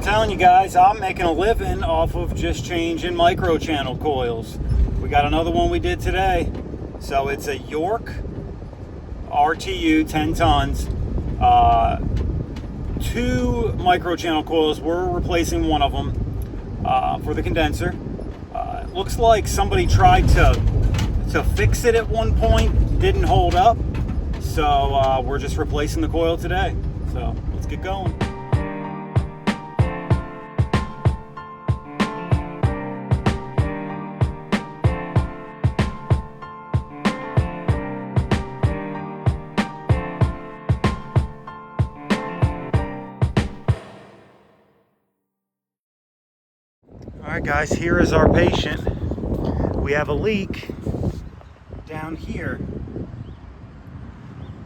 telling you guys, I'm making a living off of just changing micro channel coils. We got another one we did today. So it's a York RTU 10 tons. 2 micro channel coils. We're replacing one of them for the condenser. It looks like somebody tried to fix it at one point, didn't hold up. So we're just replacing the coil today. So let's get going. Alright guys, here is our patient. We have a leak down here.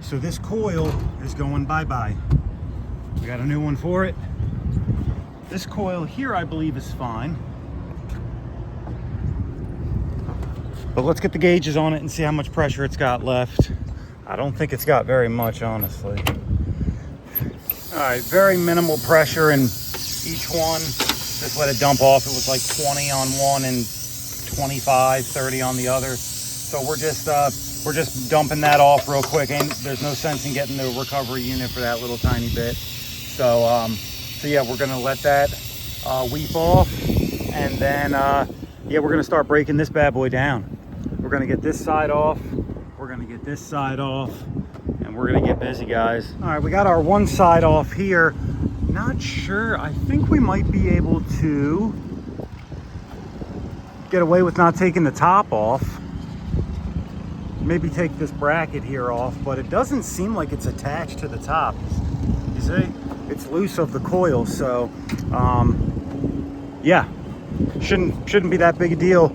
So this coil is going bye-bye. We got a new one for it. This coil here I believe is fine. But let's get the gauges on it and see how much pressure it's got left. I don't think it's got very much, honestly. Alright, very minimal pressure in each one. Just let it dump off. It was like 20 on one and 25, 30 on the other. So we're just dumping that off real quick. And there's no sense in getting the recovery unit for that little tiny bit. So yeah, we're gonna let that weep off, and then yeah, we're gonna start breaking this bad boy down. We're gonna get this side off. We're gonna get this side off, and we're gonna get busy, guys. All right, we got our one side off here. Not sure. I think we might be able to get away with not taking the top off. Maybe take this bracket here off, but it doesn't seem like it's attached to the top. You see? It's loose of the coil, so yeah, shouldn't be that big a deal.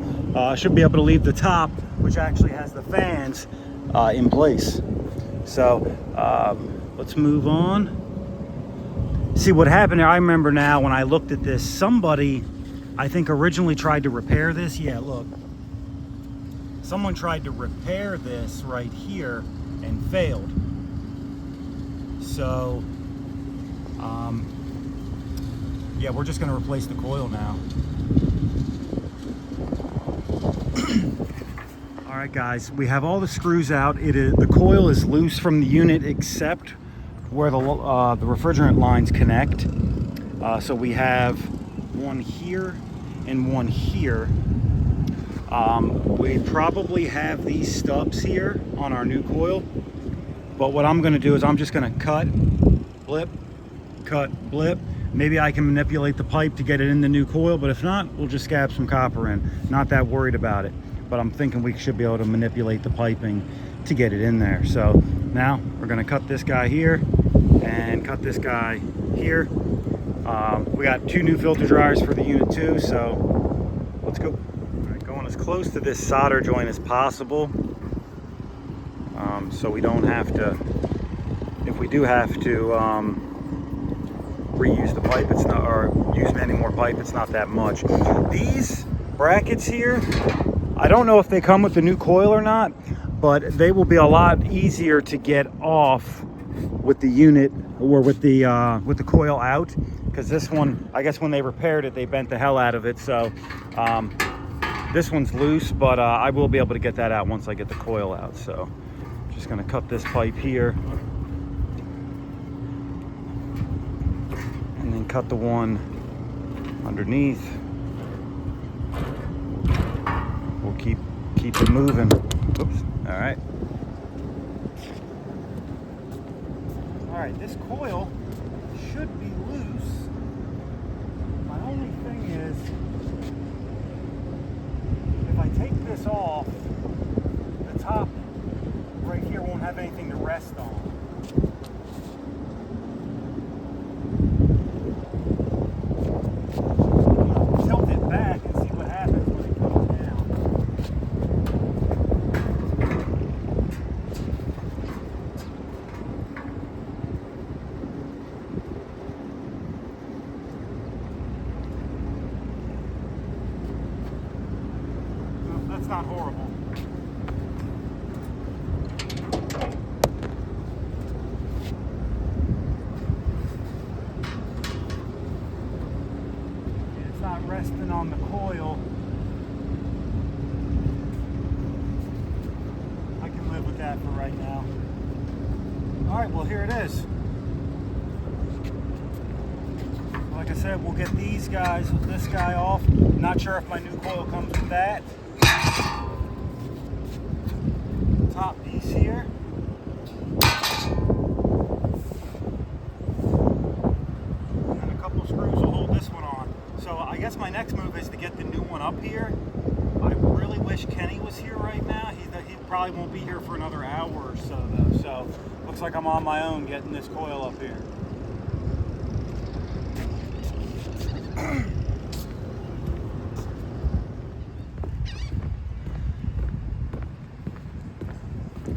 Should be able to leave the top, which actually has the fans in place. So let's move on. See what happened there. I remember now when I looked at this, somebody, I think, originally tried to repair this. Yeah, look. Someone tried to repair this right here and failed. So, yeah, we're just gonna replace the coil now. All right, guys, we have all the screws out. The coil is loose from the unit except where the refrigerant lines connect. So we have one here and one here. We probably have these stubs here on our new coil, but what I'm going to do is I'm just going to cut, blip, cut, blip. Maybe I can manipulate the pipe to get it in the new coil, but if not, we'll just scab some copper in. Not that worried about it, but I'm thinking we should be able to manipulate the piping to get it in there. So now we're going to cut this guy here and cut this guy here. We got 2 new filter dryers for the unit too, so let's go. All right, going as close to this solder joint as possible, so we don't have to, if we do have to reuse the pipe, it's not, or use any more pipe, it's not that much. These brackets here, I don't know if they come with the new coil or not, but they will be a lot easier to get off with the unit, or with the coil out, because this one, I guess when they repaired it, they bent the hell out of it. So this one's loose, but I will be able to get that out once I get the coil out. So just gonna cut this pipe here and then cut the one underneath. We'll keep it moving. Oops. All right. All right, this coil should be loose. My only thing is, if I take this off, the top right here won't have anything to rest on. Tilt it back and see what happens when it comes down. That's not horrible. not resting on the coil, I can live with that for right now. All right, well, here it is. Like I said, we'll get these guys, this guy off. Not sure if my new coil comes with that. Top piece here. And a couple screws will hold this one on. So I guess my next move is to get the new one up here. I really wish Kenny was here right now. He probably won't be here for another hour or so though. So looks like I'm on my own getting this coil up here.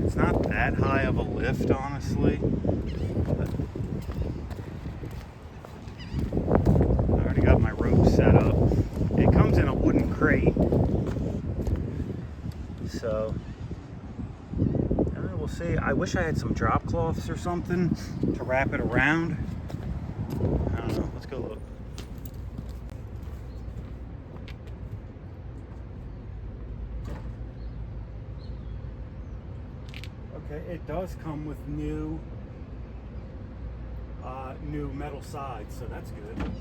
It's not that high of a lift, honestly. But I already got my rope set up. It comes in a wooden crate. So we'll see. I wish I had some drop cloths or something to wrap it around. I don't know. Let's go look. Okay, it does come with new metal sides, so that's good.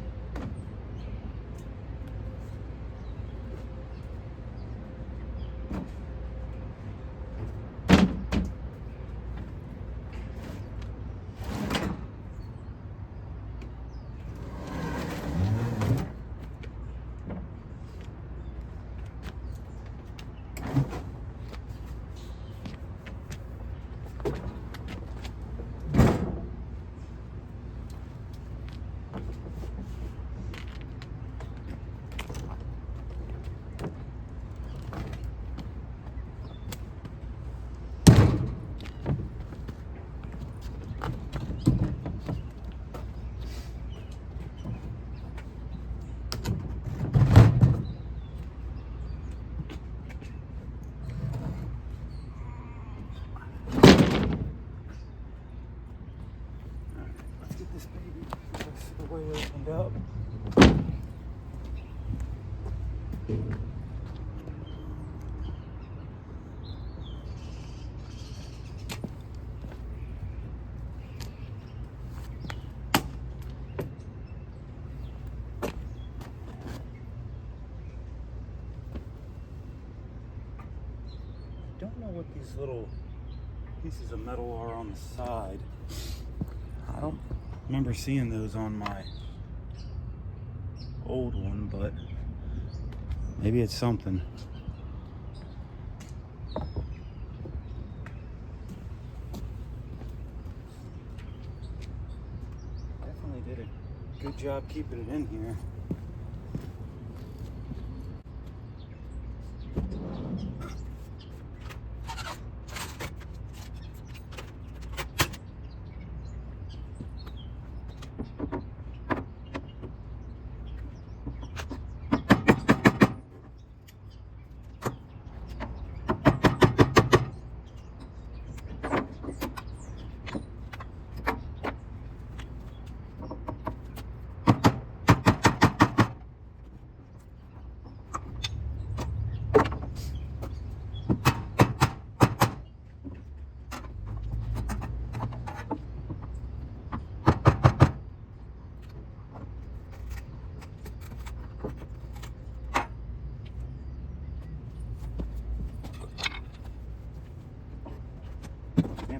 This baby, that's the way it opened up. Don't know what these little pieces of metal are on the side. I don't remember seeing those on my old one, but maybe it's something. Definitely did a good job keeping it in here.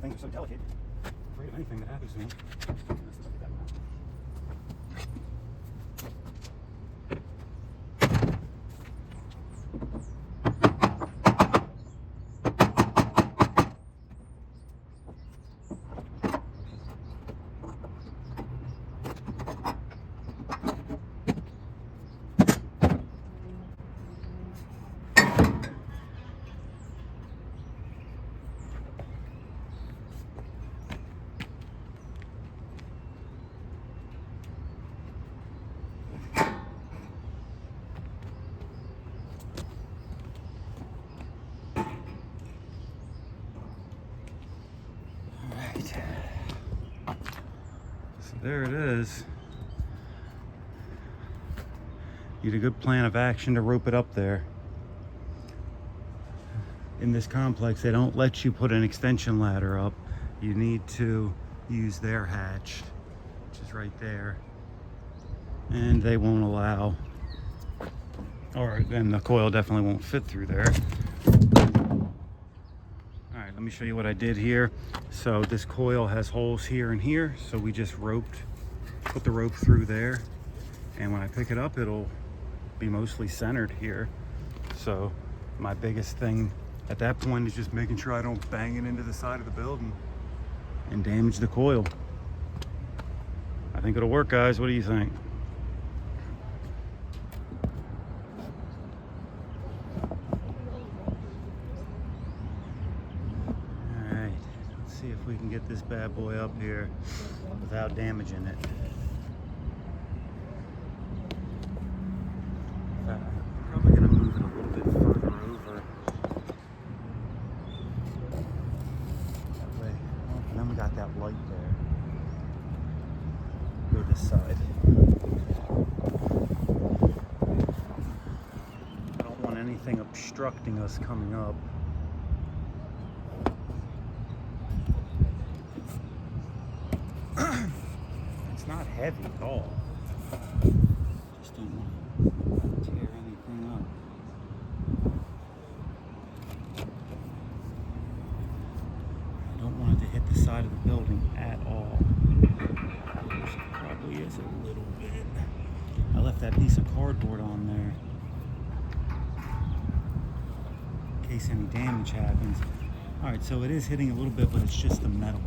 Things are so delicate. I'm afraid of anything that happens to me. There it is. You need a good plan of action to rope it up there. In this complex, they don't let you put an extension ladder up. You need to use their hatch, which is right there. And they won't allow, or then the coil definitely won't fit through there. All right, let me show you what I did here. So this coil has holes here and here. So we just put the rope through there. And when I pick it up, it'll be mostly centered here. So my biggest thing at that point is just making sure I don't bang it into the side of the building and damage the coil. I think it'll work, guys. What do you think? All right, let's see if we can get this bad boy up here without damaging it. Probably gonna move it a little bit further over. That way. Oh, and then we got that light there. Go this side. I don't want anything obstructing us coming up. It's not heavy at all. Just don't want to tear anything up. I don't want it to hit the side of the building at all. Which it probably is a little bit. I left that piece of cardboard on there in case any damage happens. All right, so it is hitting a little bit, but it's just the metal.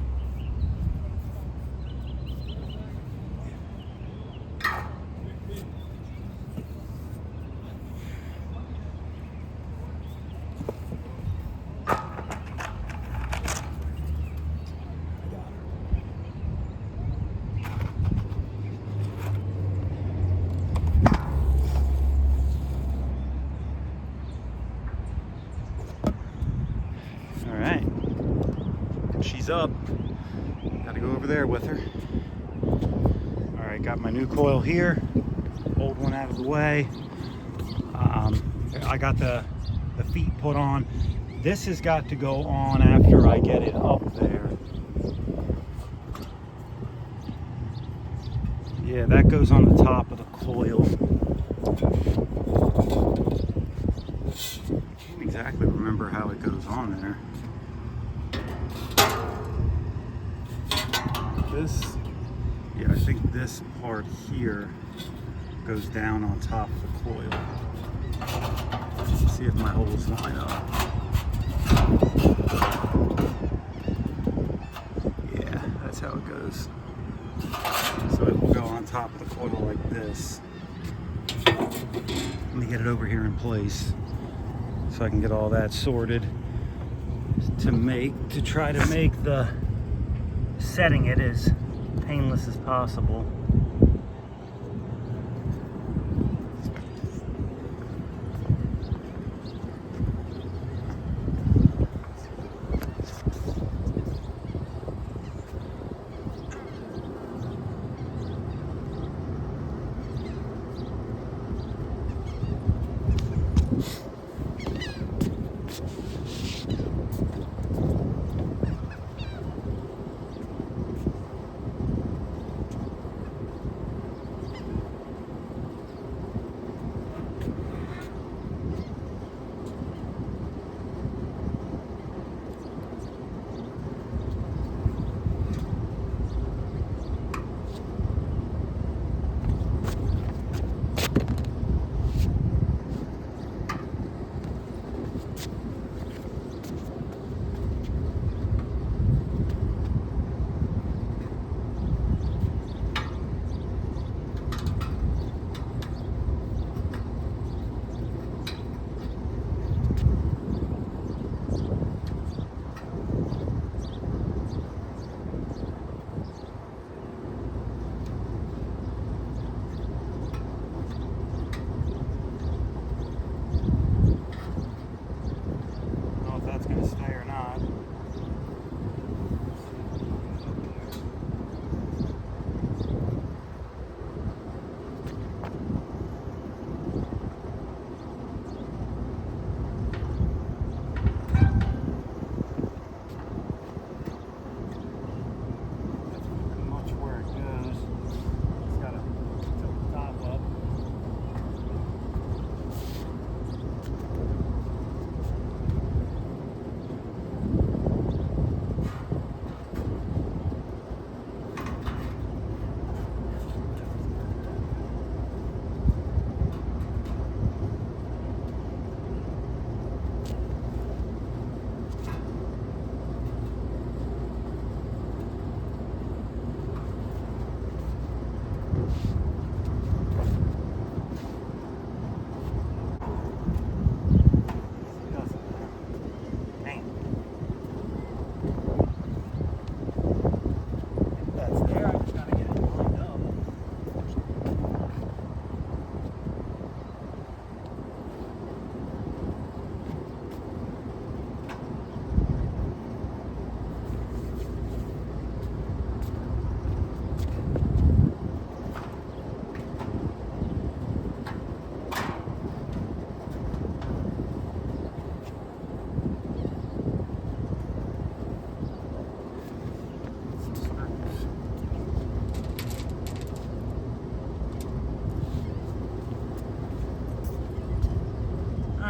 She's up. Gotta go over there with her. All right, got my new coil here. Old one out of the way. I got the feet put on. This has got to go on after I get it up there. Yeah, that goes on the top of the coil. I can't exactly remember how it goes on there. Yeah, I think this part here goes down on top of the coil. Let's see if my holes line up. Yeah, that's how it goes. So it will go on top of the coil like this. Let me get it over here in place so I can get all that sorted to try to make the setting it as painless as possible.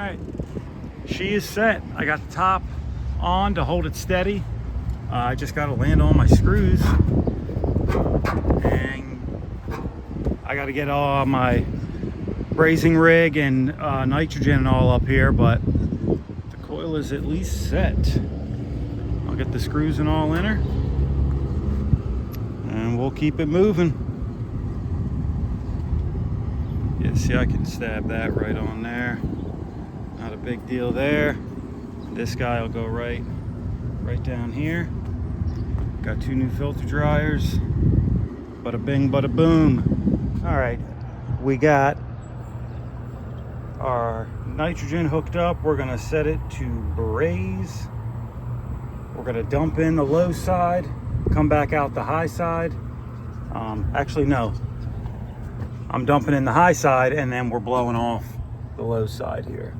right, she is set. I got the top on to hold it steady. I just got to land on my screws, and I got to get all my brazing rig and nitrogen and all up here, but the coil is at least set. I'll get the screws and all in her, and we'll keep it moving. Yeah, see, I can stab that right on there. Not a big deal there. This guy will go right down here. Got 2 new filter dryers. Bada bing, bada boom. All right, we got our nitrogen hooked up. We're gonna set it to braze. We're gonna dump in the low side, come back out the high side. Actually, no. I'm dumping in the high side, and then we're blowing off the low side here.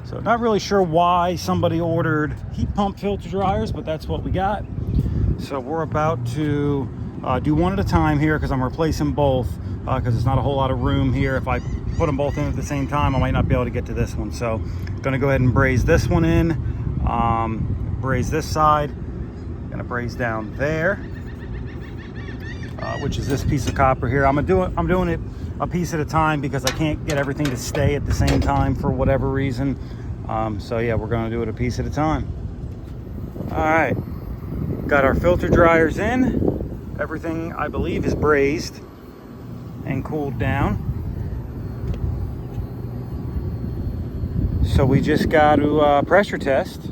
So not really sure why somebody ordered heat pump filter dryers, but that's what we got. So we're about to do one at a time here, because I'm replacing both, because there's not a whole lot of room here. If I put them both in at the same time, I might not be able to get to this one. So I'm gonna go ahead and braze this one in, braze this side, gonna braze down there, which is this piece of copper here. I'm doing it a piece at a time because I can't get everything to stay at the same time for whatever reason. So yeah, we're gonna do it a piece at a time. All right, got our filter dryers in. Everything, I believe, is brazed and cooled down. So we just got to pressure test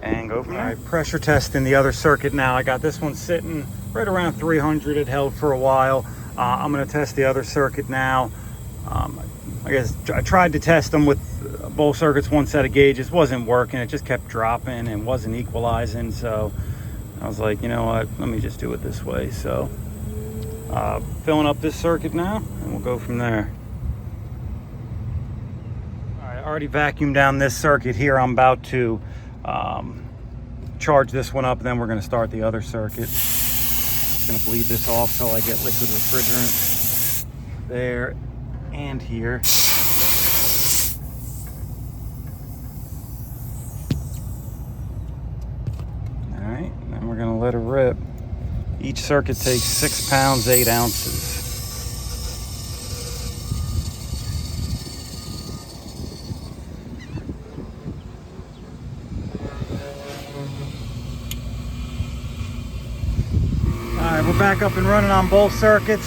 and go from there. All right, pressure test in the other circuit now. I got this one sitting right around 300. It held for a while. I'm going to test the other circuit now. I guess I tried to test them with both circuits, one set of gauges. Wasn't working. It just kept dropping and wasn't equalizing. So I was like, you know what? Let me just do it this way. So filling up this circuit now, and we'll go from there. All right, I already vacuumed down this circuit here. I'm about to charge this one up, and then we're going to start the other circuit. Just going to bleed this off till I get liquid refrigerant there and here. All right, then we're going to let it rip. Each circuit takes 6 pounds, 8 ounces. All right, we're back up and running on both circuits.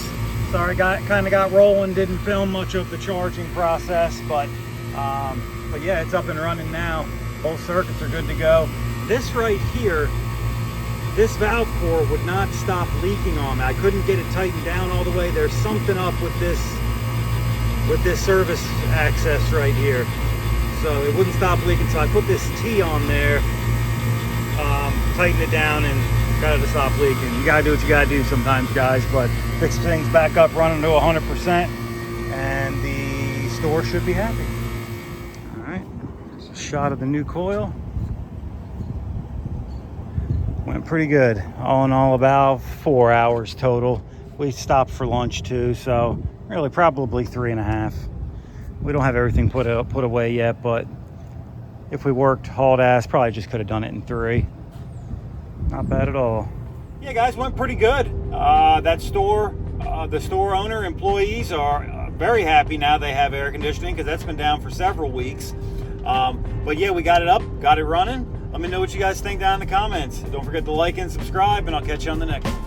Sorry, kind of got rolling, didn't film much of the charging process, but yeah, it's up and running now. Both circuits are good to go. This right here, this valve core would not stop leaking on me. I couldn't get it tightened down all the way. There's something up with this service access right here. So it wouldn't stop leaking. So I put this T on there, tightened it down, and got it to stop leaking. You gotta do what you gotta do sometimes, guys, but fix things back up running to 100%, and the store should be happy. All right, here's a shot of the new coil. Went pretty good. All in all, about 4 hours total. We stopped for lunch too, so really probably 3.5. We don't have everything put away yet, but if we worked hauled ass, probably just could have done it in 3. Not bad at all. Yeah, guys, went pretty good. That store, the store owner, employees are very happy now they have air conditioning, because that's been down for several weeks. But yeah, we got it up, got it running. Let me know what you guys think down in the comments. Don't forget to like and subscribe, and I'll catch you on the next one.